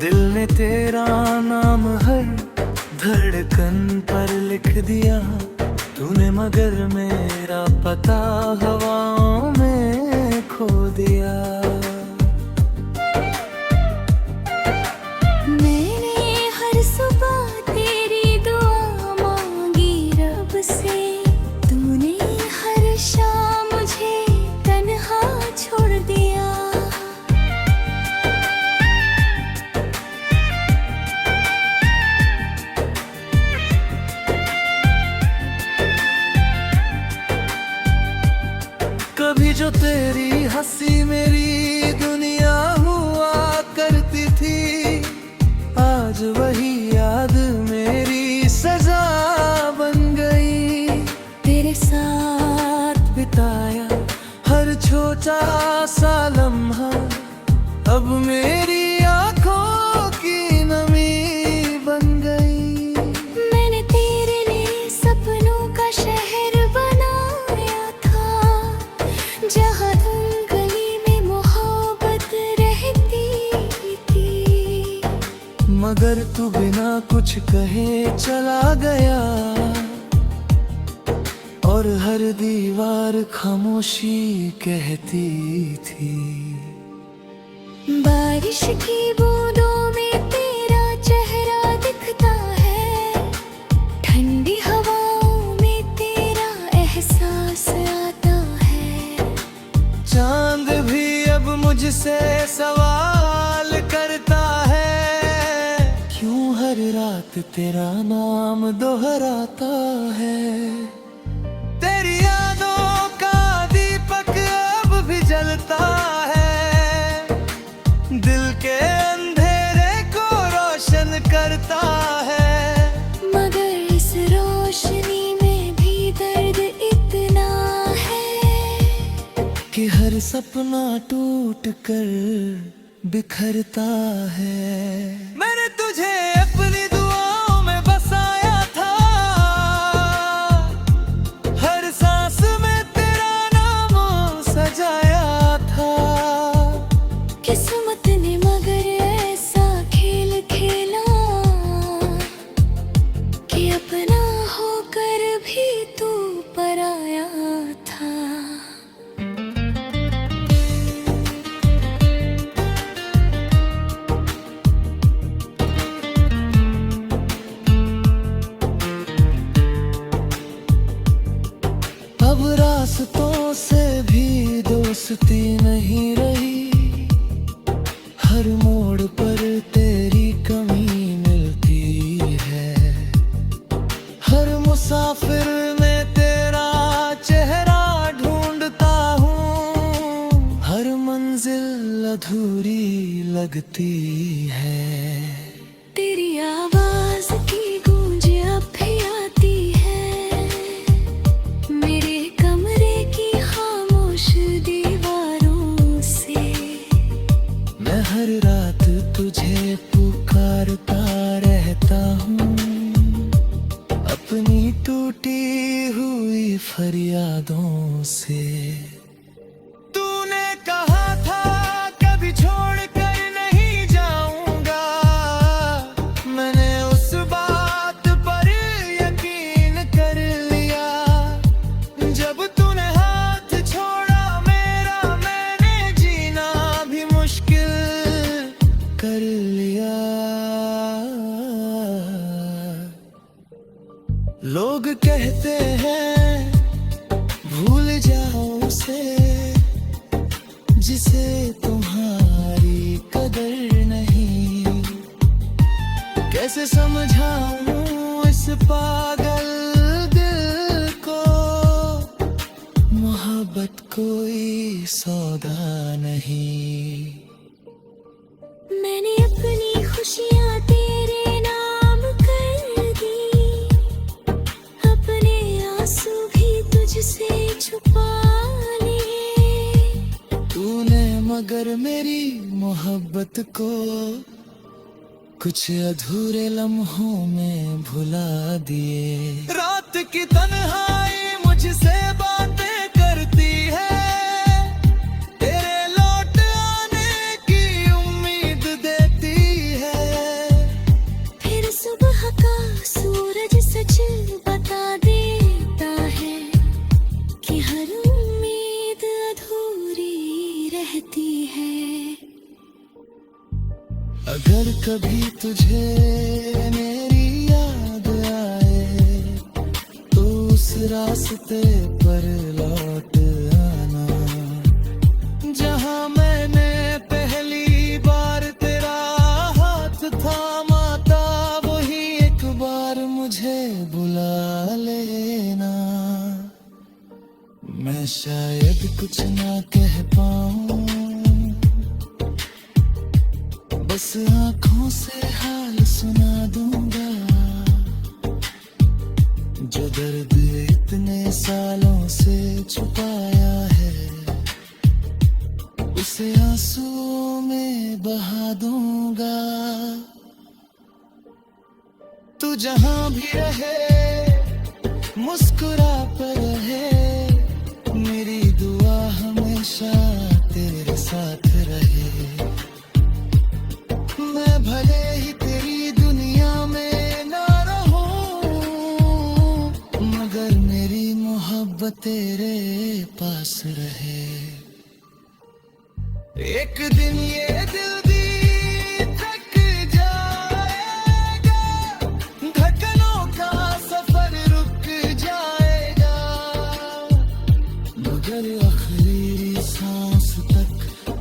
दिल ने तेरा नाम हर धड़कन पर लिख दिया तूने, मगर मेरा पता हवाओं में खो दिया। मैंने हर सुबह तेरी दुआ मांगी रब से, तूने हर शाम मुझे तन्हा छोड़ दिया। कभी जो तेरी हंसी मेरी दुनिया हुआ करती थी, आज वही याद मेरी सजा बन गई। तेरे साथ बिताया हर छोटा सा लम्हा अब मेरी आंखों की नमी बन गई। मैंने तेरे लिए सपनों का शहर बनाया था, जहाँ गली में मोहब्बत रहती थी। मगर तू बिना कुछ कहे चला गया और हर दीवार खामोशी कहती थी। बारिश की बूंदों में तेरा चेहरा दिखता है, ठंडी हवाओं में तेरा एहसास आता है। चांद भी अब मुझसे सवाल करता है, क्यों हर रात तेरा नाम दोहराता है। तेरी यादों का दीपक अब भी जलता है, दिल के अंधेरे को रोशन करता है। मगर इस रोशनी में भी दर्द इतना है कि हर सपना टूट कर बिखरता है। मैंने तुझे अपनी दुआओं में बसाया था, हर सांस में तेरा नाम सजाया था। किस्मत ने मगर ऐसा खेल खेला कि अपना होकर भी तू पराया था। अब रास्तों से भी दोस्ती नहीं रही, हर मोड़ पर तेरी कमी मिलती है। हर मुसाफिर में तेरा चेहरा ढूंढता हूँ, हर मंजिल अधूरी लगती है। तेरी आवाज की गूंज अब भी आती है, मेरे कमरे की खामोश दीवारों से। मैं हर रात तुझे पुकारता रहता हूँ, अपनी टूटी हुई फरियादों से। तूने कहा था कभी छोड़ कर नहीं जाऊंगा, मैंने उस बात पर यकीन कर लिया। जब तूने हाथ छोड़ा मेरा, मैंने जीना भी मुश्किल कर लिया। लोग कहते हैं भूल जाओ उसे, जिसे तुम्हारी कदर नहीं। कैसे समझाऊं इस पागल दिल को, मोहब्बत कोई सौदा नहीं। मैंने अपनी खुशियाँ तेरे नाम कर दी, अपने आंसू भी तुझसे छुपा लिए। तूने मगर मेरी मोहब्बत को कुछ अधूरे लम्हों में भुला दिए। रात की तन्हाई मुझसे बातें करती है, तेरे लौट आने की उम्मीद देती है। लगती है। अगर कभी तुझे मेरी याद आए तो उस रास्ते पर लौट आना जहां मैंने पहली बार तेरा हाथ थामा था। वही एक बार मुझे बुला लेना। मैं शायद कुछ ना कह पाऊं, बस आंखों से हाल सुना दूंगा। जो दर्द इतने सालों से छुपाया है उसे आंसुओं में बहा दूंगा। तू जहां भी रहे मुस्कुरा पर रहे, मेरी दुआ हमेशा तेरे साथ रहे। मैं भले ही तेरी दुनिया में ना रहूं, मगर मेरी मोहब्बत तेरे पास रहे। एक दिन ये दिल भी थक जाएगा, धड़कनों का सफर रुक जाएगा, मगर आखिरी सांस तक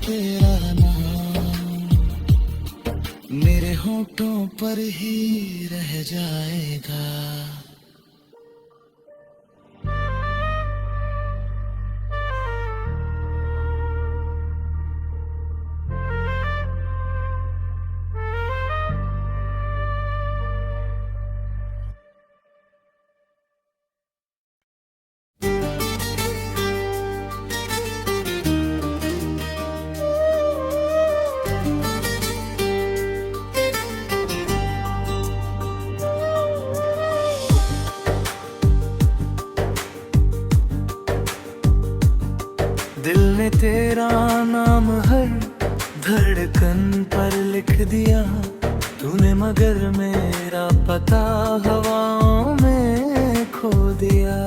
तेरा नाम मेरे होठों पर ही रह जाएगा। दिल ने तेरा नाम हर धड़कन पर लिख दिया तूने, मगर मेरा पता हवाओं में खो दिया।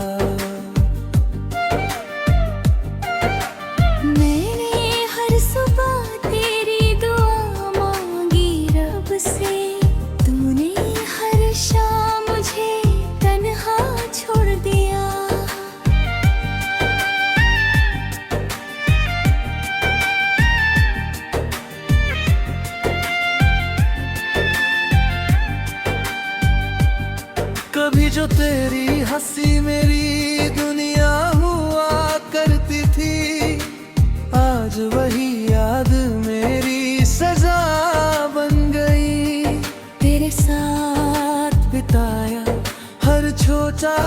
मैंने हर सुबह तेरी दुआ मांगी रब से, तूने हर शाम मुझे तन्हा छोड़ दिया। कभी जो तेरी हंसी मेरी दुनिया हुआ करती थी, आज वही याद मेरी सजा बन गई। तेरे साथ बिताया हर छोटा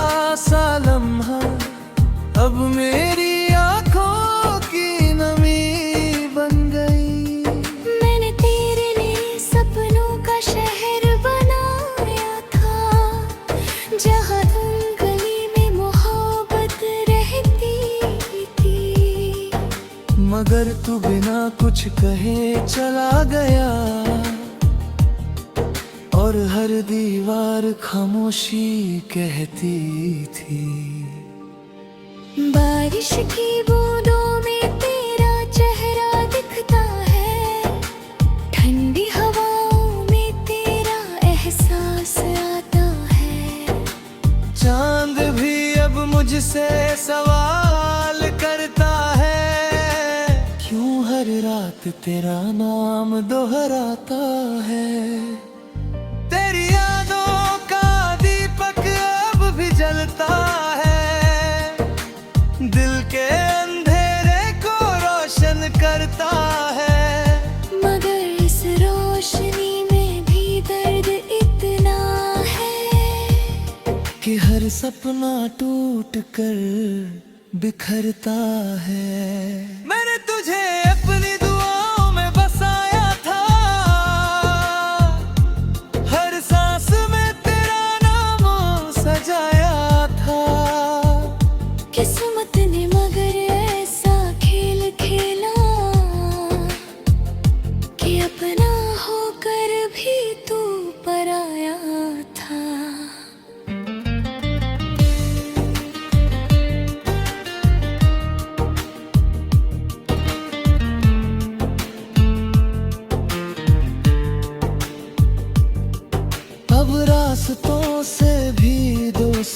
सा लम्हा अब मेरी आंखों की नमी बन गई। मैंने तेरे लिए सपनों का शहर बनाया था, जहाँ गली में मोहब्बत रहती थी, मगर तू बिना कुछ कहे चला गया और हर दीवार खामोशी कहती थी। बारिश की बूंदों में तेरा चेहरा दिखता है, ठंडी हवाओं में तेरा एहसास आता है। चांद भी अब मुझसे सवाल करता है, क्यों हर रात तेरा नाम दोहराता है। तेरी यादों का दीपक अब भी जलता है, दिल के अंधेरे को रोशन करता है। मगर इस रोशनी में भी दर्द इतना है कि हर सपना टूट कर बिखरता है। मैंने तुझे अपनी दुआओं में बसाया था, हर सांस में तेरा नाम सजाया था। किस्मत ने मगर ऐसा खेल खेला कि अपना होकर भी तू पराया था।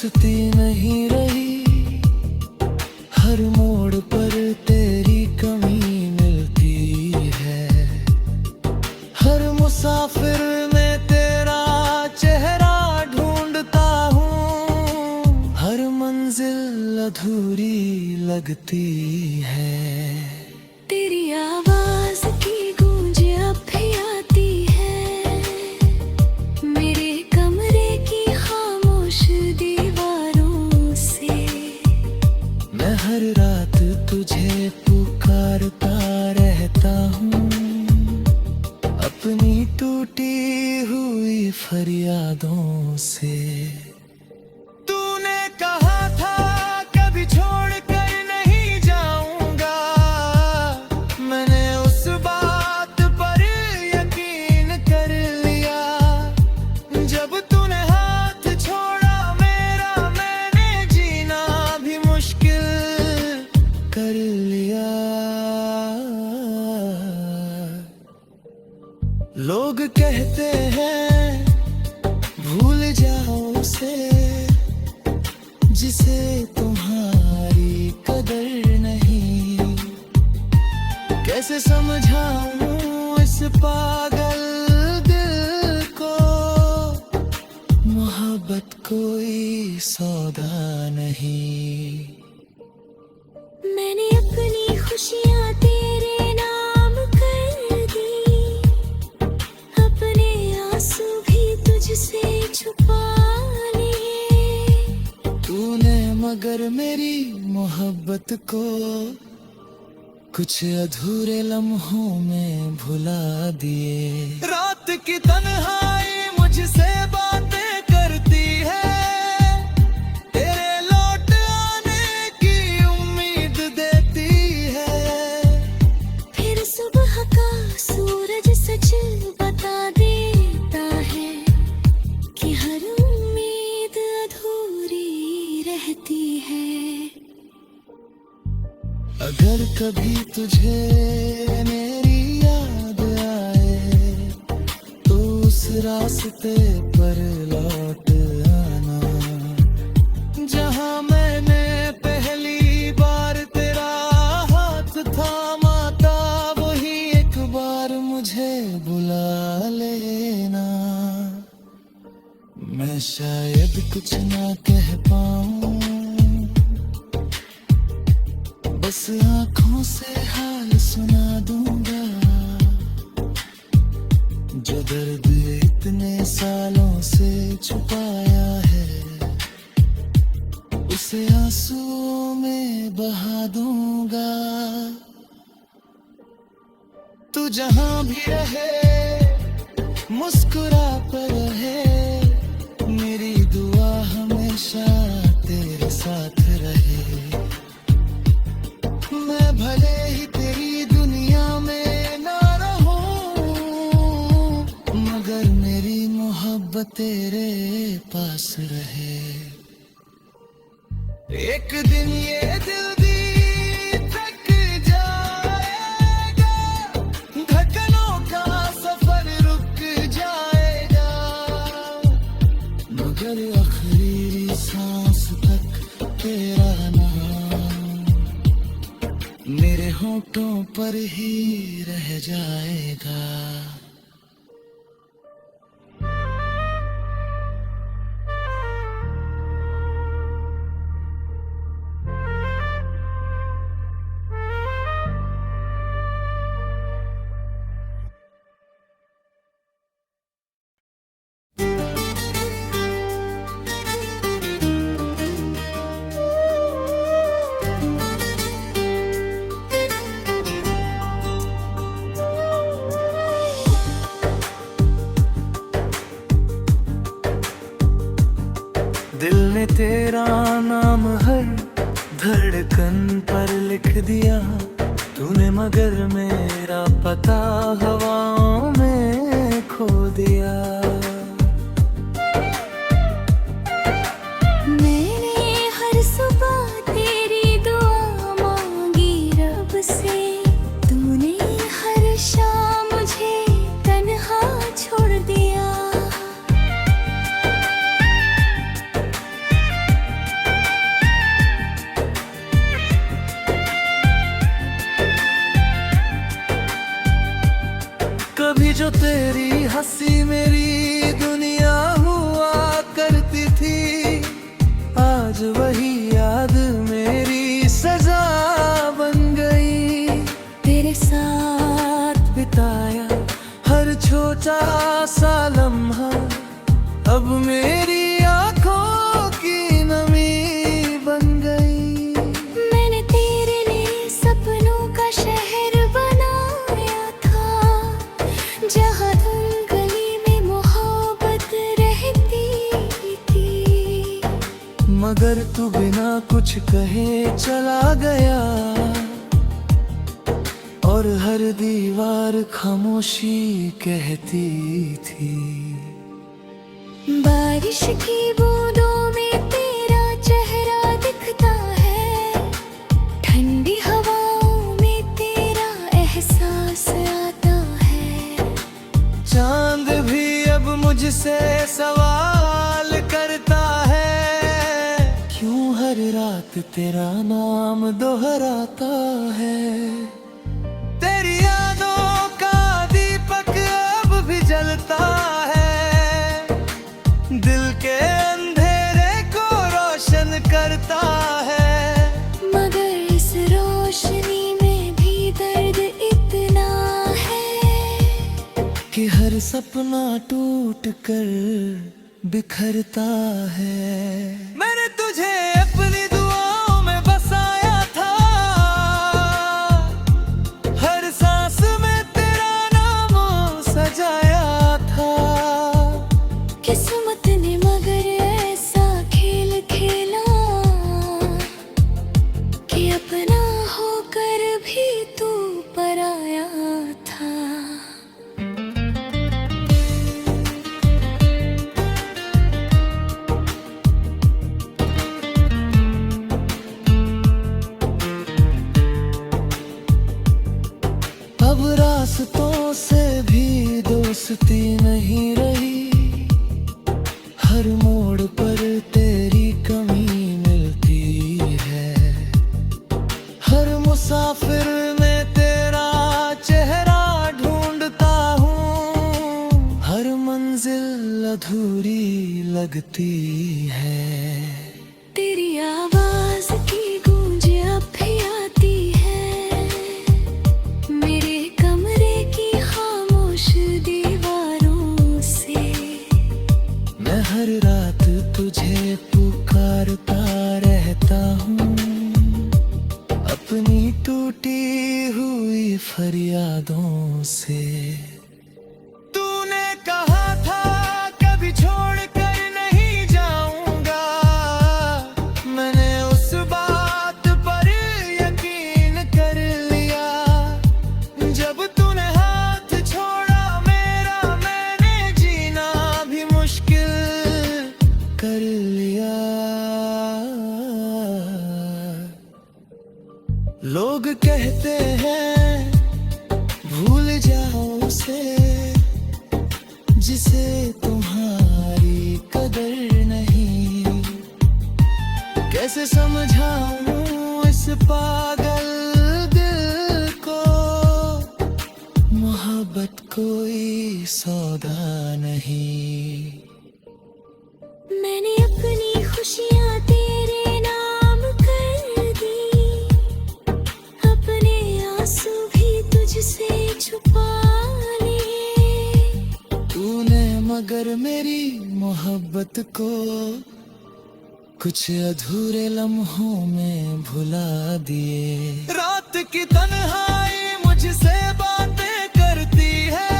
दोस्ती नहीं रही, हर मोड़ पर तेरी कमी मिलती है। हर मुसाफिर में तेरा चेहरा ढूंढता हूँ, हर मंजिल अधूरी लगती है। तेरी आवाज की गूंज अब भी आती है मेरे कमरे की खामोश दीवारों से। मैं हर रात तुझे पुकारता रहता हूँ, अपनी टूटी हुई फरियादों से। तूने कहा था कभी छोड़ कर नहीं जाऊंगा, मैंने उस बात पर यकीन कर लिया। जब तूने हाथ छोड़ा मेरा, मैंने जीना भी मुश्किल कर लिया। लोग कहते हैं भूल जाओ उसे, जिसे तुम्हारी कदर नहीं। कैसे समझाऊं इस पागल दिल को, मोहब्बत कोई सौदा नहीं। मैंने अपनी खुशियाँ तेरे नाम कर दी, अपने आंसू भी तुझसे छुपा लिए। तूने मगर मेरी मोहब्बत को कुछ अधूरे लम्हों में भुला दिए। रात की तन्हाई मुझसे बातें करती है, तेरे लौट आने की उम्मीद देती है। फिर सुबह का सूरज सच बता देता है कि हर उम्मीद अधूरी रहती है। अगर कभी तुझे मेरी याद आए, तो उस रास्ते पर लौट आना, जहाँ मैंने पहली बार तेरा हाथ थामा था। वही एक बार मुझे बुला लेना। मैं शायद कुछ ना कह पाऊं, बस आँखों से हाल सुना दूंगा। जो दर्द इतने सालों से छुपाया है, उसे आंसुओं में बहा दूंगा। तू जहां भी रहे मुस्कुरा कर रहे, मेरी दुआ हमेशा तेरे साथ रहे। मैं भले ही तेरी दुनिया में ना रहूं, मगर मेरी मोहब्बत तेरे पास रहे। एक दिन ये दिल भी थक जाएगा, धड़कनों का सफर रुक जाएगा, मगर आखिरी सांस तक तेरा मेरे होठों पर ही रह जाएगा। दिल ने तेरा नाम हर धड़कन पर लिख दिया, तूने मगर मेरा पता हवाओं में खो दिया। मैंने हर सुबह तेरी दुआ मांगी रब से, तूने हर शाम मुझे तन्हा छोड़ दिया। कभी जो तेरी हंसी मेरी दुनिया हुआ करती थी, आज वही याद मेरी सजा बन गई। तेरे साथ बिताया हर छोटा सा लम्हा अब मेरी आंखों की नमी बन गई। मैंने तेरे लिए सपनों का शहर बनाया था, जहाँ तुम गली में मोहब्बत रहती थी। मगर तू बिना कुछ कहे चला गया, और हर दीवार खामोशी कहती थी। बारिश की बूंदों में तेरा चेहरा दिखता है, ठंडी हवाओं में तेरा एहसास आता है। चांद भी अब मुझसे सवाल करता है, क्यों हर रात तेरा नाम दोहराता है। तेरी यादों का दीपक अब भी जलता है, दिल के अंधेरे को रोशन करता है। मगर इस रोशनी में भी दर्द इतना है कि हर सपना टूट कर बिखरता है। मैंने तुझे अपनी दुआओं में बसाया था, हर सांस में तेरा नाम सजाया था। किस्मत ने मगर ऐसा खेल खेला कि अपना होकर भी तू पराया था। अब रास्तों से भी दोस्ती नहीं रही, हर मोड़ पर तेरी कमी मिलती है। हर मुसाफिर में तेरा चेहरा ढूंढता हूँ, हर मंजिल अधूरी लगती है। तेरी आवाज की गूंज अब भी आती है, मेरे कमरे की खामोश दीवारों से। मैं हर रात तुझे पुकारता रहता हूँ, अपनी टूटी हुई फरियादों से। तूने कहा था कभी छोड़ कर नहीं जाऊंगा, मैंने उस बात पर यकीन कर लिया। जब तूने हाथ छोड़ा मेरा, मैंने जीना भी मुश्किल कर लिया। लोग कहते हैं भूल जाओ उसे, जिसे तुम्हारी कदर नहीं। कैसे समझाऊं इस पागल दिल को, मोहब्बत कोई सौदा नहीं। मैंने अपनी खुशियाँ तेरे नाम कर दी, अपने आंसू भी तुझसे छुपा लिए। तूने मगर मेरी मोहब्बत को कुछ अधूरे लम्हों में भुला दिए। रात की तन्हाई मुझसे बातें करती है,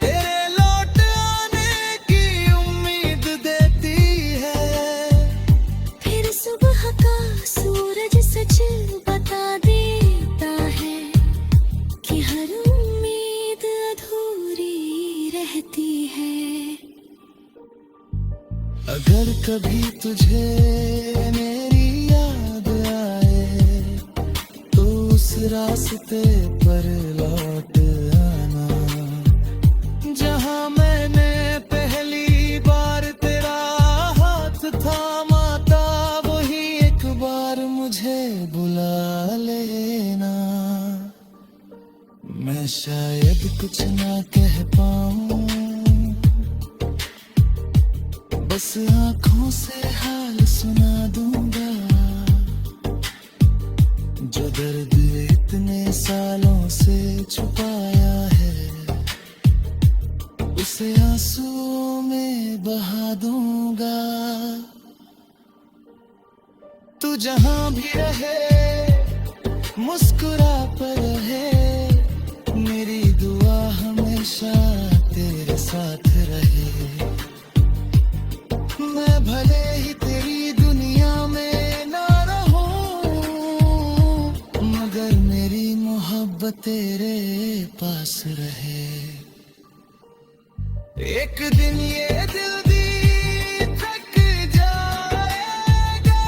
तेरे लौट आने की उम्मीद देती है। फिर सुबह का सूरज सच बता देता है कि हर उम्मीद अधूरी रहती है। अगर कभी तुझे मेरी याद आए, तो उस रास्ते पर लौट आना, जहाँ मैंने पहली बार तेरा हाथ थामा था। वही एक बार मुझे बुला लेना। मैं शायद कुछ ना कह पाऊं, बस आंखों से हाल सुना दूंगा। जो दर्द इतने सालों से छुपाया है, उसे आंसुओं में बहा दूंगा। तू जहां भी रहे मुस्कुरा पर रहे, मेरी दुआ हमेशा तेरे साथ रहे। मैं भले ही तेरी दुनिया में ना रहूं, मगर मेरी मोहब्बत तेरे पास रहे। एक दिन ये दिल भी थक जाएगा,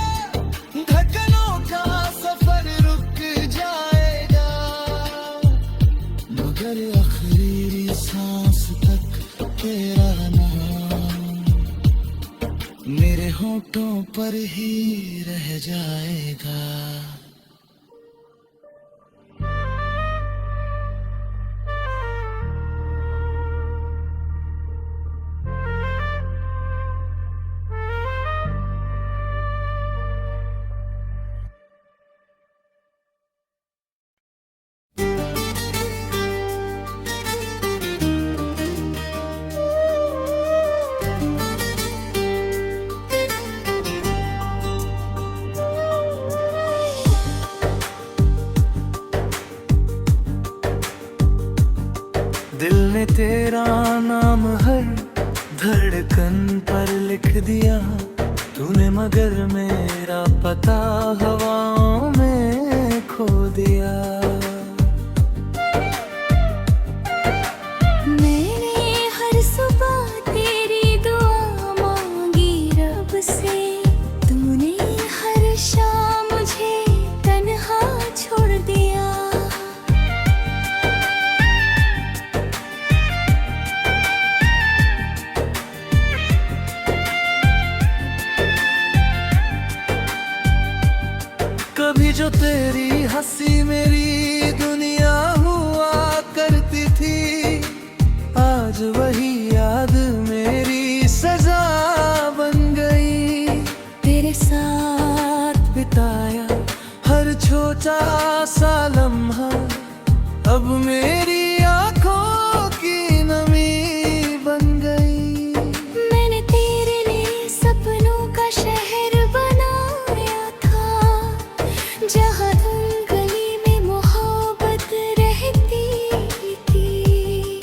धड़कनों का सफर रुक जाएगा, मगर आखिरी सांस तक तेरा नाम मेरे होठों पर ही रह जाएगा। दिल ने तेरा नाम हर धड़कन पर लिख दिया, तूने मगर मेरा पता हवाओं में खो दिया। मैंने हर सुबह तेरी दुआ मांगी रब से, तूने हर शाम मुझे तन्हा छोड़ दिया। कभी जो तेरी हंसी मेरी दुनिया हुआ करती थी, आज वही याद मेरी सजा बन गई। तेरे साथ बिताया हर छोटा सा लम्हा अब मेरी आंखों की नमी बन गई। मैंने तेरे लिए सपनों का शहर बनाया था, जहाँ तुम गली में मोहब्बत रहती थी,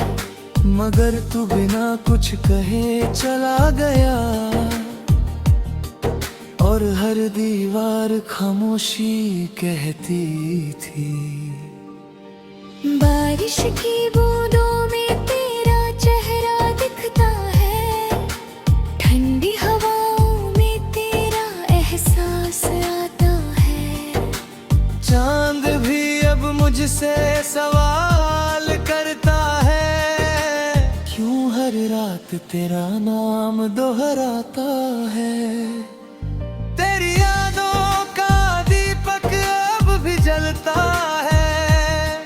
मगर तू बिना कुछ कहे चला गया, और हर दीवार खामोशी कहती थी। बारिश की बूंदों में तेरा चेहरा दिखता है, ठंडी हवाओं में तेरा एहसास आता है। चांद भी अब मुझसे सवाल करता है, क्यों हर रात तेरा नाम दोहराता है। तेरी यादों का दीपक अब भी जलता है,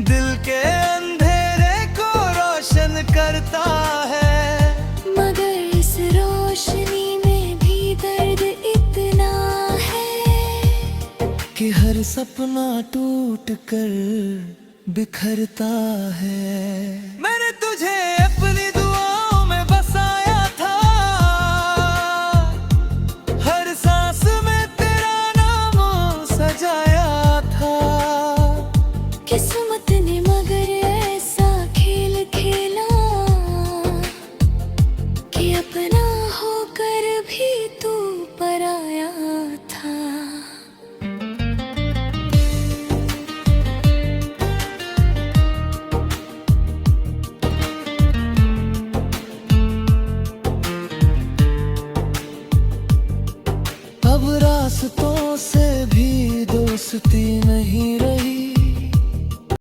दिल के अंधेरे को रोशन करता है। मगर इस रोशनी में भी दर्द इतना है कि हर सपना टूट कर बिखरता है। मैंने तुझे अपनी दुआओं में बसाया था, हर सांस में तेरा नाम सजाया था। किस्मत ने मगर ऐसा खेल खेला कि अपना होकर भी तू पराया था। अब रास्तों से भी दोस्ती नहीं रही,